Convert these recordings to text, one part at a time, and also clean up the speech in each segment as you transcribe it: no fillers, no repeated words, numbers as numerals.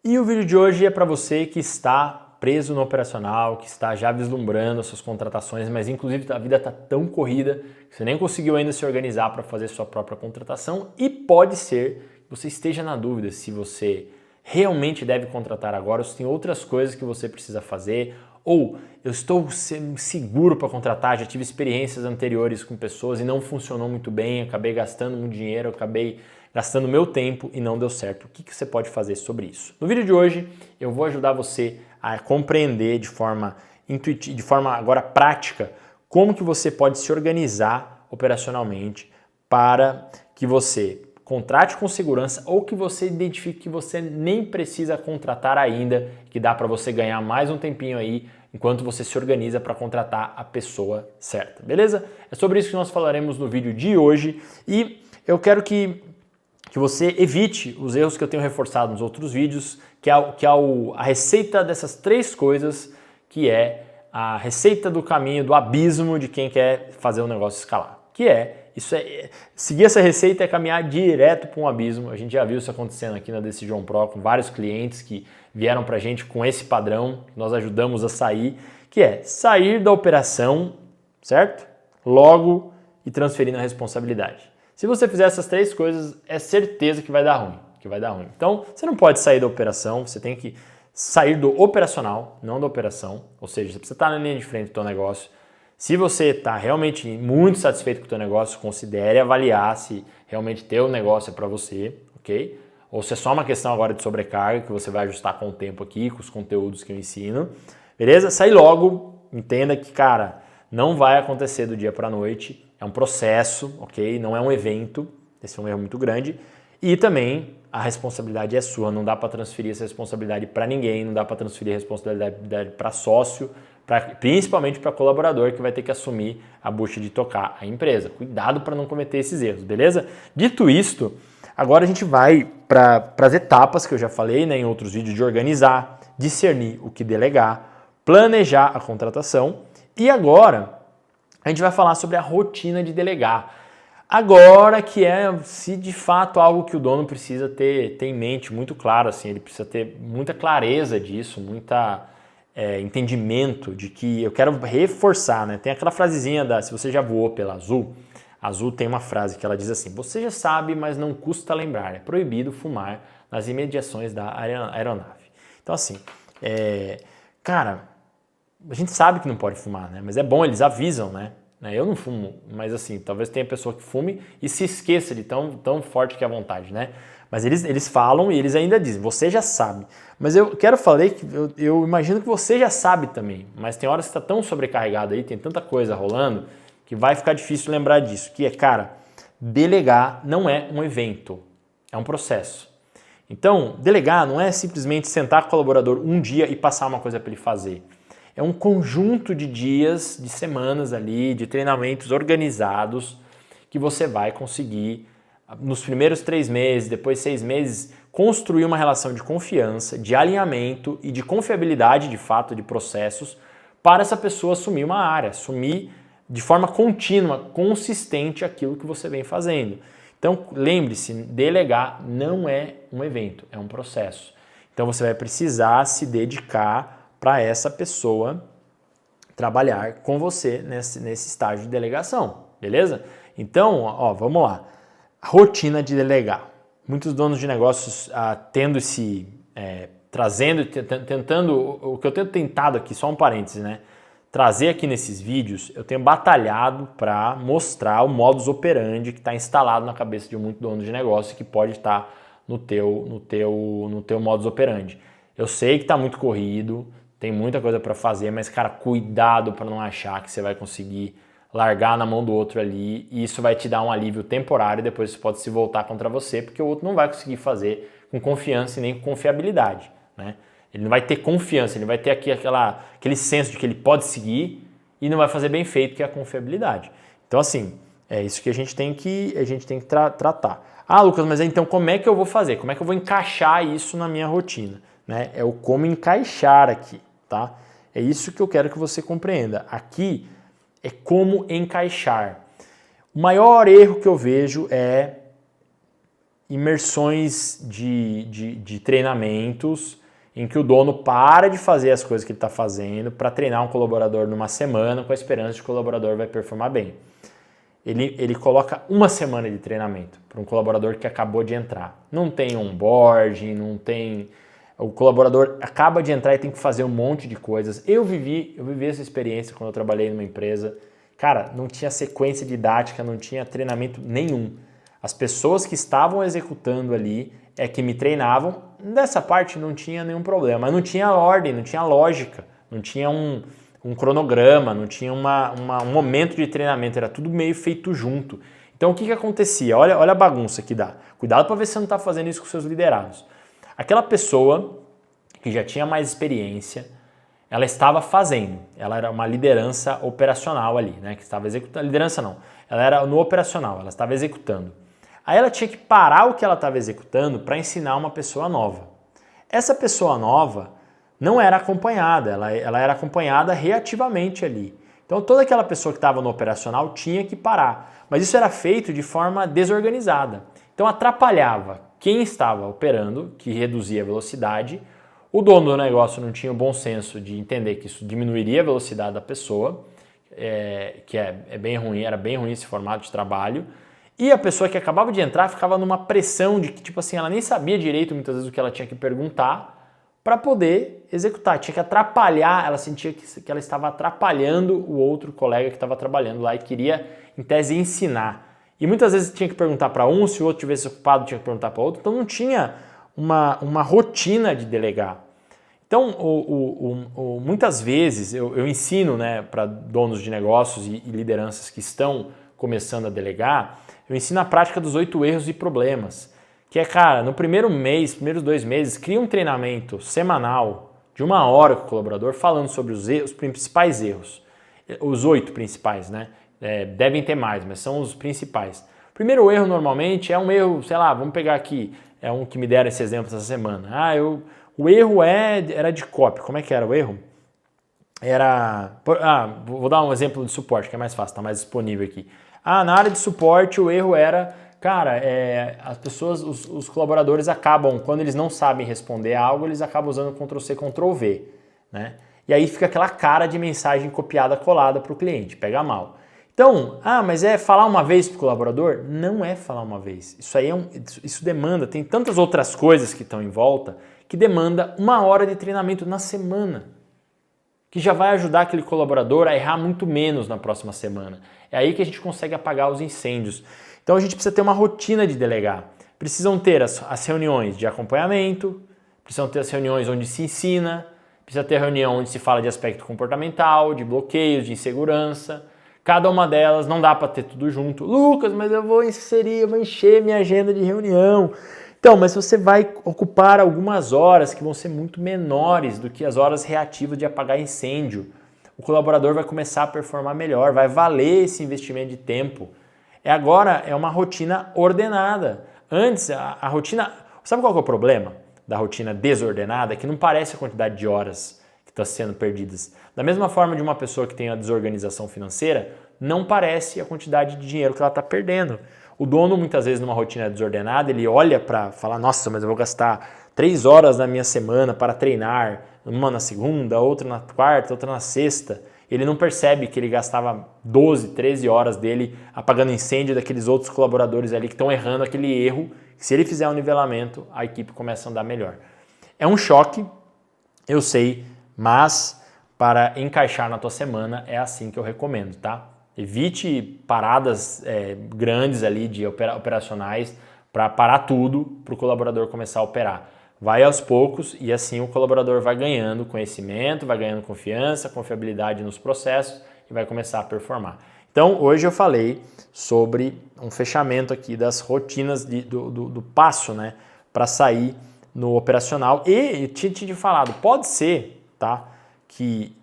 E o vídeo de hoje é para você que está preso no operacional, que está já vislumbrando as suas contratações, mas inclusive a vida está tão corrida que você nem conseguiu ainda se organizar para fazer sua própria contratação e pode ser que você esteja na dúvida se você realmente deve contratar agora ou se tem outras coisas que você precisa fazer, ou eu estou seguro para contratar, já tive experiências anteriores com pessoas e não funcionou muito bem, acabei gastando muito dinheiro, acabei gastando meu tempo e não deu certo. O que você pode fazer sobre isso? No vídeo de hoje eu vou ajudar você a compreender de forma intuitiva, de forma agora prática, como que você pode se organizar operacionalmente para que você contrate com segurança ou que você identifique que você nem precisa contratar ainda, que dá para você ganhar mais um tempinho aí enquanto você se organiza para contratar a pessoa certa, beleza? É sobre isso que nós falaremos no vídeo de hoje e eu quero que você evite os erros que eu tenho reforçado nos outros vídeos, que é a receita dessas três coisas, que é a receita do caminho do abismo de quem quer fazer o negócio escalar. Seguir essa receita é caminhar direto para um abismo. A gente já viu isso acontecendo aqui na Decision Pro com vários clientes que vieram para a gente com esse padrão, que nós ajudamos a sair, que é sair da operação, certo? Logo e transferindo a responsabilidade. Se você fizer essas três coisas, é certeza que vai dar ruim, Então, você não pode sair da operação, você tem que sair do operacional, não da operação. Ou seja, você precisa estar na linha de frente do teu negócio. Se você está realmente muito satisfeito com o teu negócio, considere avaliar se realmente teu negócio é para você, ok? Ou se é só uma questão agora de sobrecarga, que você vai ajustar com o tempo aqui, com os conteúdos que eu ensino, beleza? Sai logo, entenda que, cara, não vai acontecer do dia para a noite. É um processo, ok? Não é um evento, esse é um erro muito grande. E também a responsabilidade é sua, não dá para transferir essa responsabilidade para ninguém, não dá para transferir a responsabilidade para sócio, principalmente para colaborador que vai ter que assumir a bucha de tocar a empresa. Cuidado para não cometer esses erros, beleza? Dito isto, agora a gente vai para as etapas que eu já falei, né, em outros vídeos, de organizar, discernir o que delegar, planejar a contratação e agora a gente vai falar sobre a rotina de delegar. Agora que é, se de fato algo que o dono precisa ter em mente muito claro, assim, ele precisa ter muita clareza disso, muita entendimento de que eu quero reforçar, né? Tem aquela frasezinha se você já voou pela Azul, a Azul tem uma frase que ela diz assim: você já sabe, mas não custa lembrar, é proibido fumar nas imediações da aeronave. Então assim, cara, a gente sabe que não pode fumar, né? Mas é bom, eles avisam, né? Eu não fumo, mas assim, talvez tenha pessoa que fume e se esqueça de tão forte que é a vontade, né? Mas eles falam e eles ainda dizem, você já sabe. Mas eu quero falar que eu imagino que você já sabe também, mas tem horas que está tão sobrecarregado aí, tem tanta coisa rolando, que vai ficar difícil lembrar disso, que é, cara, delegar não é um evento, é um processo. Então, delegar não é simplesmente sentar com o colaborador um dia e passar uma coisa para ele fazer. É um conjunto de dias, de semanas ali, de treinamentos organizados que você vai conseguir, nos primeiros 3 meses, depois 6 meses, construir uma relação de confiança, de alinhamento e de confiabilidade, de fato, de processos, para essa pessoa assumir uma área, assumir de forma contínua, consistente aquilo que você vem fazendo. Então, lembre-se, delegar não é um evento, é um processo. Então, você vai precisar se dedicar para essa pessoa trabalhar com você nesse estágio de delegação, beleza? Então, ó, vamos lá. Rotina de delegar. Muitos donos de negócios tentando, o que eu tenho tentado aqui, só um parêntese, né? Trazer aqui nesses vídeos, eu tenho batalhado para mostrar o modus operandi que está instalado na cabeça de muito dono de negócio e que pode estar no teu modus operandi. Eu sei que está muito corrido, tem muita coisa para fazer, mas, cara, cuidado para não achar que você vai conseguir largar na mão do outro ali e isso vai te dar um alívio temporário e depois isso pode se voltar contra você, porque o outro não vai conseguir fazer com confiança e nem com confiabilidade, né? Ele não vai ter confiança, ele vai ter aquele senso de que ele pode seguir e não vai fazer bem feito, que é a confiabilidade. Então, assim, é isso que a gente tem que tratar. Ah, Lucas, mas então como é que eu vou fazer? Como é que eu vou encaixar isso na minha rotina? Né? É o como encaixar aqui, tá? É isso que eu quero que você compreenda. Aqui é como encaixar. O maior erro que eu vejo é imersões de treinamentos em que o dono para de fazer as coisas que ele está fazendo para treinar um colaborador numa semana com a esperança de que o colaborador vai performar bem. Ele coloca uma semana de treinamento para um colaborador que acabou de entrar. Não tem onboarding, não tem... O colaborador acaba de entrar e tem que fazer um monte de coisas. Eu vivi essa experiência quando eu trabalhei numa empresa. Cara, não tinha sequência didática, não tinha treinamento nenhum. As pessoas que estavam executando ali é que me treinavam. Dessa parte não tinha nenhum problema, mas não tinha ordem, não tinha lógica, não tinha um cronograma, não tinha um momento de treinamento, era tudo meio feito junto. Então o que acontecia? Olha a bagunça que dá. Cuidado para ver se você não está fazendo isso com seus liderados. Aquela pessoa que já tinha mais experiência, ela estava fazendo, ela era uma liderança operacional ali, né? Que estava executando, liderança não, ela era no operacional, ela estava executando. Aí ela tinha que parar o que ela estava executando para ensinar uma pessoa nova. Essa pessoa nova não era acompanhada, ela era acompanhada reativamente ali. Então toda aquela pessoa que estava no operacional tinha que parar, mas isso era feito de forma desorganizada. Então atrapalhava quem estava operando, que reduzia a velocidade. O dono do negócio não tinha o bom senso de entender que isso diminuiria a velocidade da pessoa, que é bem ruim, era bem ruim esse formato de trabalho. E a pessoa que acabava de entrar ficava numa pressão de que, tipo assim, ela nem sabia direito muitas vezes o que ela tinha que perguntar para poder executar. Tinha que atrapalhar, ela sentia que ela estava atrapalhando o outro colega que estava trabalhando lá e queria, em tese, ensinar. E muitas vezes tinha que perguntar para um, se o outro estivesse ocupado tinha que perguntar para outro, então não tinha uma rotina de delegar. Então, muitas vezes eu ensino, né, para donos de negócios e lideranças que estão começando a delegar, eu ensino a prática dos 8 erros e problemas, que é, cara, no primeiro mês, primeiros 2 meses, cria um treinamento semanal de 1 hora com o colaborador falando sobre os principais erros, os 8 principais, né? Devem ter mais, mas são os principais. O primeiro erro normalmente é um erro, sei lá, vamos pegar aqui, é um que me deram esse exemplo essa semana. O erro era de copy. Como é que era o erro? Vou dar um exemplo de suporte, que é mais fácil, está mais disponível aqui. Na área de suporte o erro era, cara, as pessoas, os colaboradores acabam, quando eles não sabem responder a algo, eles acabam usando Ctrl+C, Ctrl+V, né? E aí fica aquela cara de mensagem copiada, colada para o cliente, pega mal. Então, mas é falar uma vez para o colaborador? Não é falar uma vez. Isso aí isso demanda, tem tantas outras coisas que estão em volta, que demanda 1 hora de treinamento na semana, que já vai ajudar aquele colaborador a errar muito menos na próxima semana. É aí que a gente consegue apagar os incêndios. Então a gente precisa ter uma rotina de delegar. Precisam ter as reuniões de acompanhamento, precisam ter as reuniões onde se ensina, precisa ter reunião onde se fala de aspecto comportamental, de bloqueios, de insegurança. Cada uma delas, não dá para ter tudo junto. Lucas, mas eu vou encher minha agenda de reunião. Então, mas você vai ocupar algumas horas que vão ser muito menores do que as horas reativas de apagar incêndio. O colaborador vai começar a performar melhor, vai valer esse investimento de tempo. Agora é uma rotina ordenada. Antes, a rotina... Sabe qual que é o problema da rotina desordenada? Que não parece a quantidade de horas que está sendo perdidas. Da mesma forma de uma pessoa que tem a desorganização financeira, não parece a quantidade de dinheiro que ela está perdendo. O dono, muitas vezes, numa rotina desordenada, ele olha para falar, nossa, mas eu vou gastar 3 horas na minha semana para treinar, uma na segunda, outra na quarta, outra na sexta. Ele não percebe que ele gastava 12, 13 horas dele apagando incêndio daqueles outros colaboradores ali que estão errando aquele erro, que se ele fizer um nivelamento, a equipe começa a andar melhor. É um choque, eu sei, mas para encaixar na tua semana é assim que eu recomendo, tá? Evite paradas grandes ali de operacionais para parar tudo para o colaborador começar a operar. Vai aos poucos e assim o colaborador vai ganhando conhecimento, vai ganhando confiança, confiabilidade nos processos e vai começar a performar. Então hoje eu falei sobre um fechamento aqui das rotinas do passo, né, para sair no operacional. E tinha falado, pode ser, tá, que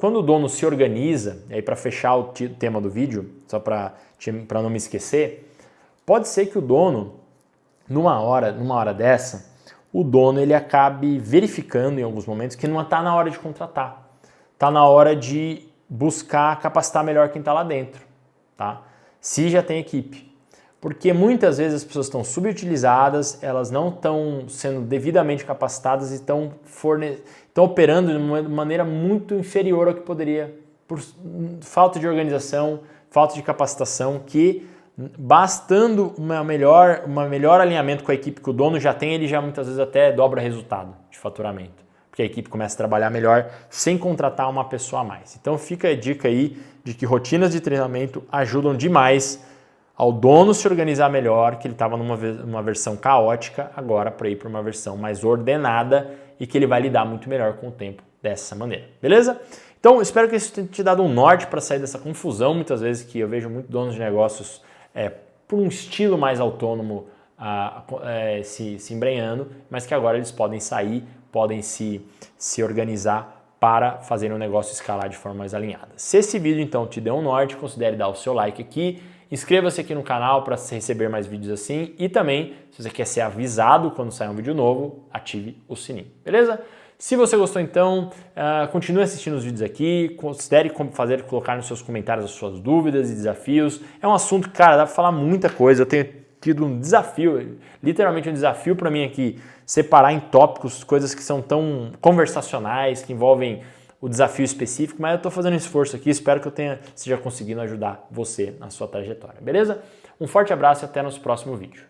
quando o dono se organiza, e aí para fechar o tema do vídeo, só para não me esquecer, pode ser que o dono, numa hora dessa, o dono ele acabe verificando em alguns momentos que não está na hora de contratar, está na hora de buscar capacitar melhor quem está lá dentro, tá? Se já tem equipe. porque muitas vezes as pessoas estão subutilizadas, elas não estão sendo devidamente capacitadas e estão operando de uma maneira muito inferior ao que poderia, por falta de organização, falta de capacitação, que bastando uma melhor alinhamento com a equipe que o dono já tem, ele já muitas vezes até dobra resultado de faturamento, porque a equipe começa a trabalhar melhor sem contratar uma pessoa a mais. Então fica a dica aí de que rotinas de treinamento ajudam demais ao dono se organizar melhor, que ele estava numa versão caótica, agora para ir para uma versão mais ordenada e que ele vai lidar muito melhor com o tempo dessa maneira, beleza? Então, espero que isso tenha te dado um norte para sair dessa confusão, muitas vezes que eu vejo muitos donos de negócios por um estilo mais autônomo se embrenhando, mas que agora eles podem sair, podem se organizar para fazer um negócio escalar de forma mais alinhada. Se esse vídeo então te deu um norte, considere dar o seu like aqui, inscreva-se aqui no canal para receber mais vídeos assim e também, se você quer ser avisado quando sair um vídeo novo, ative o sininho, beleza? Se você gostou então, continue assistindo os vídeos aqui, considere colocar nos seus comentários as suas dúvidas e desafios. É um assunto que, cara, dá para falar muita coisa, eu tenho tido um desafio, literalmente um desafio para mim aqui, separar em tópicos coisas que são tão conversacionais, que envolvem o desafio específico, mas eu estou fazendo um esforço aqui, espero que eu esteja conseguindo ajudar você na sua trajetória, beleza? Um forte abraço e até nosso próximo vídeo.